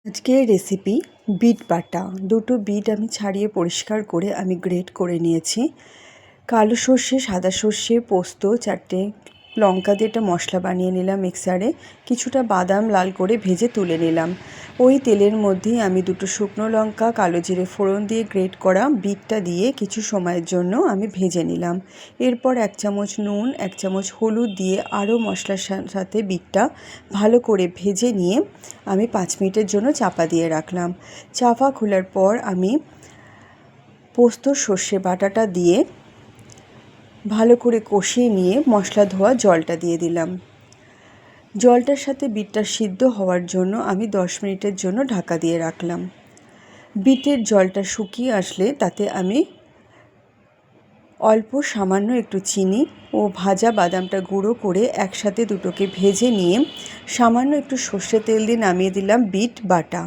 আজকের recipe bit বাটা। দুটো bit আমি ছাড়িয়ে পরিষ্কার করে আমি গ্রেট করে নিয়েছি। কালো সর্ষে, সাদা সর্ষে, পোস্ত, 4টে লঙ্কা দিয়ে একটা মশলা বানিয়ে নিলাম মিক্সারে। কিছুটা বাদাম লাল করে ভেজে তুলে নিলাম। ওই তেলের মধ্যেই আমি দুটো শুকনো লঙ্কা, কালো জিরে ফোড়ন দিয়ে গ্রেট করা বিটটা দিয়ে কিছু সময়ের জন্য আমি ভেজে নিলাম। এরপর 1 চামচ নুন, 1 চামচ হলুদ দিয়ে আরও মশলার সাথে বিটটা ভালো করে ভেজে নিয়ে আমি 5 মিনিটের জন্য চাপা দিয়ে রাখলাম। চাপা খোলার পর আমি পোস্ত সর্ষে বাটাটা দিয়ে ভালো করে কষিয়ে নিয়ে মশলা ধোয়া জলটা দিয়ে দিলাম। জলটার সাথে বিটটা সিদ্ধ হওয়ার জন্য আমি 10 মিনিটের জন্য ঢাকা দিয়ে রাখলাম। বিটের জলটা শুকিয়ে আসলে তাতে আমি অল্প সামান্য একটু চিনি ও ভাজা বাদামটা গুঁড়ো করে একসাথে দুটোকে ভেজে নিয়ে সামান্য একটু সর্ষে তেল দিয়ে নামিয়ে দিলাম বিট বাটা।